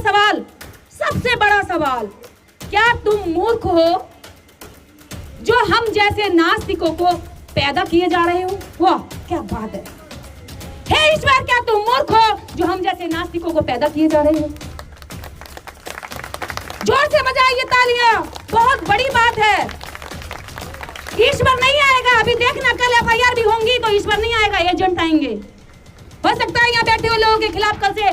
सवाल, सबसे बड़ा सवाल, क्या तुम मूर्ख हो जो हम जैसे नास्तिकों को पैदा किए जा रहे हो? वाह क्या बात है। हे ईश्वर, क्या तुम मूर्ख हो जो हम जैसे नास्तिकों को पैदा किए जा रहे हो? जोर से बजाइए तालियां, बहुत बड़ी बात है। ईश्वर नहीं आएगा, अभी देखना कल एफआईआर भी होंगी तो ईश्वर नहीं आएगा, एजेंट आएंगे। हो सकता है यहाँ बैठे हुए लोगों के खिलाफ कल से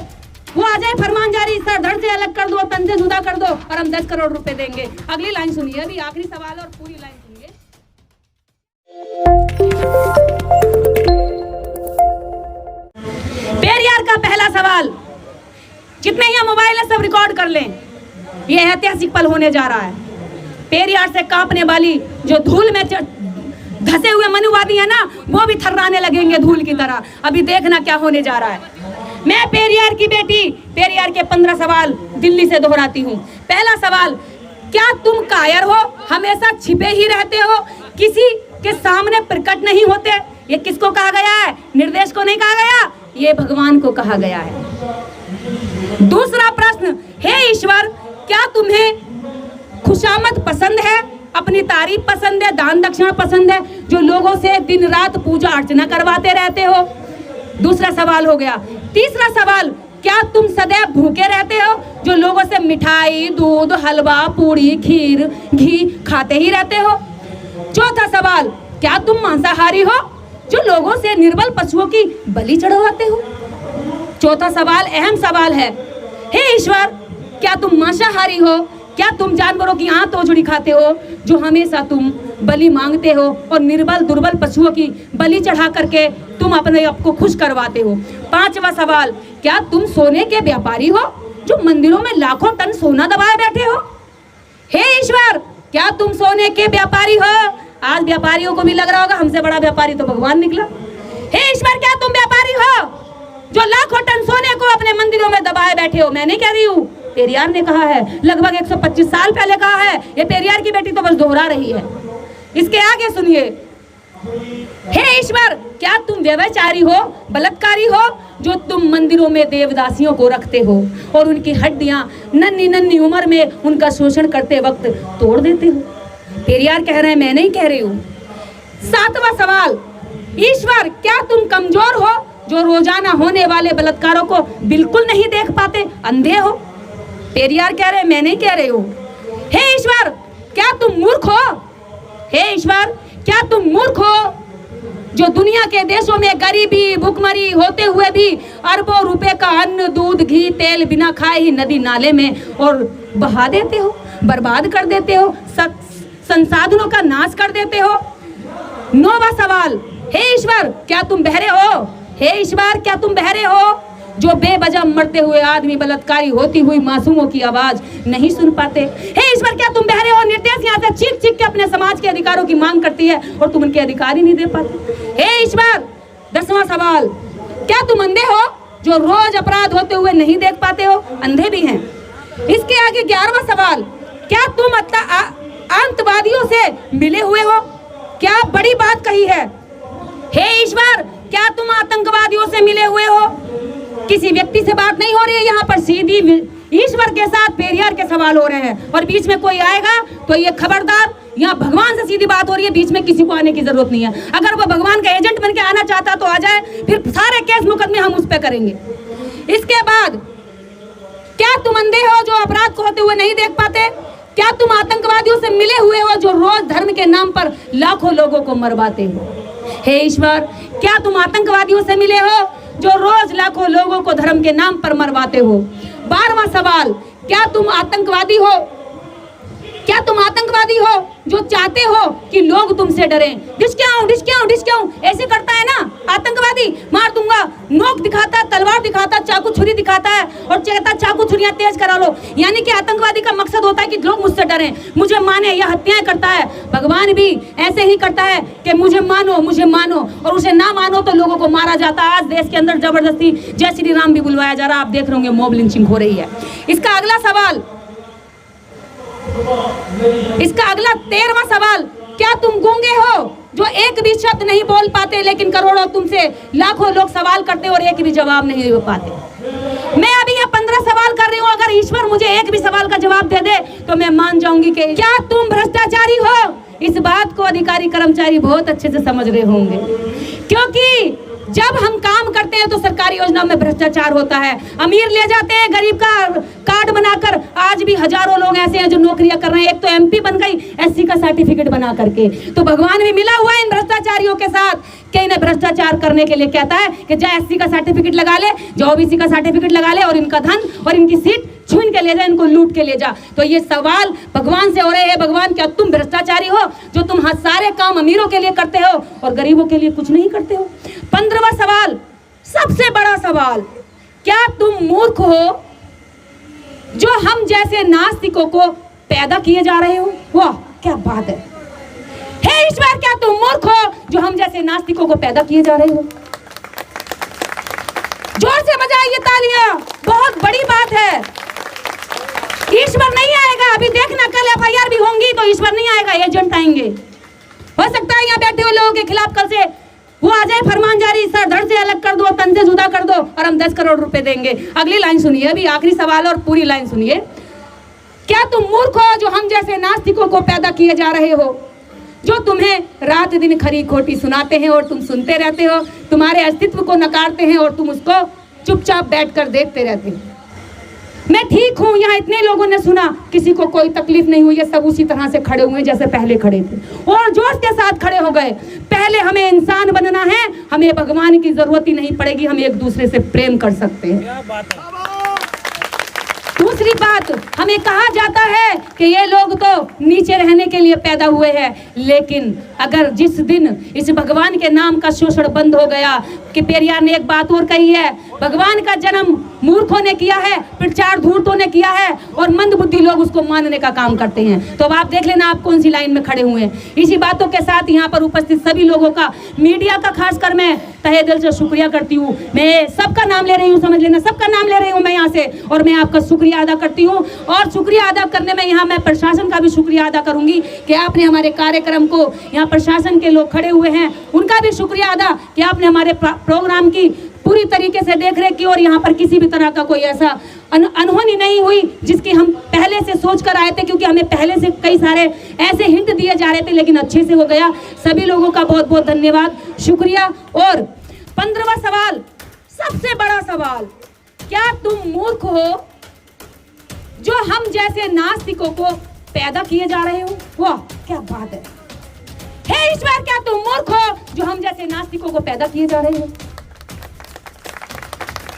वो आ जाए फरमान जारी, सर धड़ से अलग कर दो, तन से जुदा कर दो और हम 10 करोड़ रुपए देंगे। अगली लाइन सुनिए, अभी आखिरी सवाल और पूरी लाइन सुनिए। पेरियार का पहला सवाल, जितने यहाँ मोबाइल है सब रिकॉर्ड कर लें, ये ऐतिहासिक पल होने जा रहा है। पेरियार से कांपने वाली जो धूल में धसे हुए मनुवादी है ना, वो भी थर्राने लगेंगे धूल की तरह। अभी देखना क्या होने जा रहा है। मैं पेरियार की बेटी, पेरियार के 15 सवाल दिल्ली से दोहराती हूँ। पहला सवाल, क्या तुम कायर हो, हमेशा छिपे ही रहते हो, किसी के सामने प्रकट नहीं होते? ये किसको कहा गया है? निर्देश को नहीं कहा गया, ये भगवान को कहा गया है। दूसरा प्रश्न, हे ईश्वर, क्या तुम्हें खुशामद पसंद है, अपनी तारीफ पसंद है, दान दक्षिणा पसंद है, जो लोगों से दिन रात पूजा अर्चना करवाते रहते हो? दूसरा सवाल हो गया। तीसरा सवाल, क्या तुम सदैव भूखे रहते हो, जो लोगों से मिठाई, दूध, हलवा, पूरी, खीर, घी खाते ही रहते हो? चौथा सवाल, क्या तुम मांसाहारी हो, जो लोगों से निर्बल पशुओं की बलि चढ़वाते हो? चौथा सवाल अहम सवाल है, हे ईश्वर, क्या तुम मांसाहारी हो, क्या तुम जानवरों की आंत तोजड़ी खाते हो, जो हमेशा तुम बलि मांगते हो और निर्बल दुर्बल पशुओं की बलि चढ़ा करके तुम अपने आप को खुश करवाते हो? पांचवा सवाल, क्या तुम सोने के व्यापारी हो, जो मंदिरों में लाखों टन सोना दबाए बैठे हो? हे ईश्वर, क्या तुम सोने के व्यापारी हो? आज व्यापारियों को भी लग रहा होगा हमसे बड़ा व्यापारी तो भगवान निकला। हे ईश्वर, क्या तुम व्यापारी हो, जो लाखों टन सोने को अपने मंदिरों में दबाए बैठे हो? मैं नहीं कह रही हूँ, पेरियार ने कहा है, लगभग 125 साल पहले कहा है। ये पेरियार की बेटी तो बस दोहरा रही है। इसके आगे सुनिए, हे ईश्वर, क्या तुम व्यभिचारी हो, बलात्कारी हो, जो तुम मंदिरों में देवदासियों को रखते हो और उनकी हड्डियां नन्ही नन्ही उम्र में उनका शोषण करते वक्त तोड़ देते हो? पेरियार कह रहे हैं, मैं नहीं कह रही हूँ। सातवां सवाल, ईश्वर, क्या तुम कमजोर हो, जो रोजाना होने वाले बलात्कारों को बिल्कुल नहीं देख पाते, अंधे हो? पेरियार कह रहे हैं, मैं नहीं कह रही हूँ। हे ईश्वर, क्या तुम मूर्ख हो? हे ईश्वर, क्या तुम मूर्ख हो, जो दुनिया के देशों में गरीबी भुखमरी होते हुए भी अरबों रुपए का अन्न, दूध, घी, तेल बिना खाए ही नदी नाले में और बहा देते हो, बर्बाद कर देते हो, संसाधनों का नाश कर देते हो? नौवां सवाल, हे ईश्वर, क्या तुम बहरे हो? हे ईश्वर, क्या तुम बहरे हो, जो बेवजह मरते हुए आदमी, बलात्कारी होती हुई मासूमों की आवाज नहीं सुन पाते? हे ईश्वर, क्या तुम बहरे हो? निर्देश यहाँ से चीख चीख के अपने समाज के अधिकारों की मांग करती है और तुम उनके अधिकार ही नहीं दे पाते। हे ईश्वर। 10वां सवाल, क्या तुम अंधे हो, जो रोज अपराध होते हुए नहीं देख पाते हो? अंधे भी हैं। इसके आगे 11वां सवाल, क्या तुम आतंकवादियों से मिले हुए हो? क्या बड़ी बात कही है। हे ईश्वर, क्या तुम आतंकवादियों से मिले हुए हो? किसी व्यक्ति से बात नहीं हो रही है यहाँ पर, सीधी ईश्वर के साथ पेरियार के सवाल हो रहे हैं और बीच में कोई आएगा तो ये खबरदार, यहाँ भगवान से सीधी बात हो रही है, बीच में किसी को आने की जरूरत नहीं है। अगर वो भगवान का एजेंट बन के आना चाहता तो आ जाए, फिर सारे केस मुकदमे हम उस पर करेंगे। इसके बाद, क्या तुम अंधे हो, जो अपराध को होते हुए नहीं देख पाते? क्या तुम आतंकवादियों से मिले हुए हो, जो रोज धर्म के नाम पर लाखों लोगों को मरवाते हो? हे ईश्वर, क्या तुम आतंकवादियों से मिले हो, जो रोज लाखों लोगों को धर्म के नाम पर मरवाते हो? 12वां सवाल, क्या तुम आतंकवादी हो, क्या तुम आतंकवादी हो जो चाहते हो कि लोग तुमसे डरें? डिस्क्याऊं ऐसे करता है ना आतंकवादी, मार दूंगा, नोक दिखाता, तलवार दिखाता, चाकू छुरी दिखाता है और कहता चाकू छुरियां तेज करा लो। यानी कि आतंकवादी का मकसद होता है कि लोग मुझसे डरें, मुझे माने। यह हत्याएं करता है। भगवान भी ऐसे ही करता है कि मुझे मानो, और उसे ना मानो तो लोगों को मारा जाता है। आज देश के अंदर जबरदस्ती जय श्री राम भी बुलवाया जा रहा है, आप देख रहे होंगे, मॉब लिंचिंग हो रही है। इसका अगला सवाल, इसका अगला 13वां सवाल, क्या तुम गूंगे हो, जो एक भी शब्द नहीं बोल पाते, लेकिन करोड़ों तुमसे लाखों लोग सवाल करते और एक भी जवाब नहीं दे पाते? मैं अभी ये 15 सवाल कर रही हूँ। अगर अगर मुझे एक भी सवाल का जवाब दे दे तो मैं मान जाऊंगी कि क्या तुम भ्रष्टाचारी हो। इस बात को अधिकारी कर्मचारी बहुत अच्छे से समझ रहे होंगे, क्योंकि जब हम काम करते हैं तो सरकारी योजनाओं में भ्रष्टाचार होता है। अमीर ले जाते हैं गरीब का कार्ड बनाकर। आज भी हजारों लोग ऐसे हैं जो नौकरियां कर रहे हैं। एक तो एमपी बन गई एससी का सर्टिफिकेट बना करके। तो भगवान भी मिला हुआ है इन भ्रष्टाचारियों के साथ कि इन्हें भ्रष्टाचार करने के लिए कहता है कि जा एससी का सर्टिफिकेट लगा ले, जा ओबीसी का सर्टिफिकेट लगा ले और इनका धन और इनकी सीट छीन के ले जा, इनको लूट के ले जा। तो ये सवाल भगवान से हो रहे हैं, भगवान क्या तुम भ्रष्टाचारी हो जो तुम हर सारे काम अमीरों के लिए करते हो और गरीबों के लिए कुछ नहीं करते हो। 15वां सवाल, सबसे बड़ा सवाल, क्या तुम मूर्ख हो जो हम जैसे नास्तिकों को पैदा किए जा रहे हो। वाह क्या बात है। हे ईश्वर, क्या तुम मूर्ख हो जो हम जैसे नास्तिकों को पैदा किए जा रहे हो। जोर से बजाइए तालियां, बहुत बड़ी बात है। ईश्वर नहीं आएगा, अभी देखना कल एफआईआर भी होंगी तो ईश्वर नहीं आएगा, एजेंट आएंगे। हो सकता है यहाँ बैठे हुए लोगों के खिलाफ कल से वो आ जाए फरमान जारी, सर धड़ से अलग कर दो, तन से जुदा कर दो और हम 10 करोड़ रुपए देंगे। अगली लाइन सुनिए, अभी आखिरी सवाल और पूरी लाइन सुनिए। क्या तुम मूर्ख हो जो हम जैसे नास्तिकों को पैदा किए जा रहे हो, जो तुम्हें रात दिन खरी खोटी सुनाते हैं और तुम सुनते रहते हो, तुम्हारे अस्तित्व को नकारते हैं और तुम उसको चुपचाप बैठकर देखते रहते हो। मैं ठीक हूँ, यहाँ इतने लोगों ने सुना, किसी को कोई तकलीफ नहीं हुई है, सब उसी तरह से खड़े हुए जैसे पहले खड़े थे और जोश के साथ खड़े हो गए। पहले हमें इंसान बनना है, हमें भगवान की जरूरत ही नहीं पड़ेगी, हम एक दूसरे से प्रेम कर सकते हैं। दूसरी बात, हमें कहा जाता है कि ये लोग तो नीचे रहने के लिए पैदा हुए हैं, लेकिन अगर जिस दिन इस भगवान के नाम का शोषण बंद हो गया, कि पेरियार ने एक बात और कही है, भगवान का जन्म मूर्खों ने किया है, प्रचार धूर्तों ने किया है और मंदबुद्धि लोग उसको मानने का काम करते हैं। तो अब आप देख लेना आप कौन सी लाइन में खड़े हुए हैं। इसी बातों के साथ यहाँ पर उपस्थित सभी लोगों का, मीडिया का खासकर मैं तहे दिल से शुक्रिया करती हूँ। मैं सबका नाम ले रही हूँ, समझ लेना सबका नाम ले रही हूँ मैं यहाँ से, और मैं आपका शुक्रिया अदा करती हूँ। और शुक्रिया अदा करने में यहाँ मैं प्रशासन का भी शुक्रिया अदा करूंगी कि आपने हमारे कार्यक्रम को, यहाँ प्रशासन के लोग खड़े हुए हैं उनका भी शुक्रिया अदा कि आपने हमारे प्रोग्राम की पूरी तरीके से देखरेख की और यहाँ पर किसी भी तरह का कोई ऐसा अनहोनी नहीं हुई जिसकी हम पहले से सोच कर आए थे, क्योंकि हमें पहले से कई सारे ऐसे हिंट दिए जा रहे थे, लेकिन अच्छे से हो गया। सभी लोगों का बहुत बहुत धन्यवाद, शुक्रिया। और 15वां सवाल, सबसे बड़ा सवाल, क्या तुम मूर्ख हो जो हम जैसे नास्तिकों को पैदा किए जा रहे हो। वाह क्या बात है। हे ईश्वर, क्या तुम मूर्ख हो जो हम जैसे नास्तिकों को पैदा किए जा रहे हो।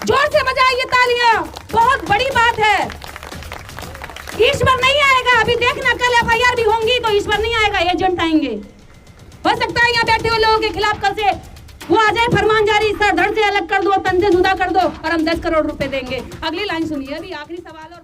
जोर से बजाइए तालियां, बहुत बड़ी बात है। ईश्वर नहीं आएगा, अभी देखना कल एफआईआर भी होंगी तो ईश्वर नहीं आएगा, एजेंट आएंगे। हो सकता है यहाँ बैठे हुए लोगों के खिलाफ कल से वो आ जाए फरमान जारी, सर धड़ से अलग कर दो, तन से जुदा कर दो और हम 10 करोड़ रुपए देंगे। अगली लाइन सुनिए, अभी आखिरी सवाल और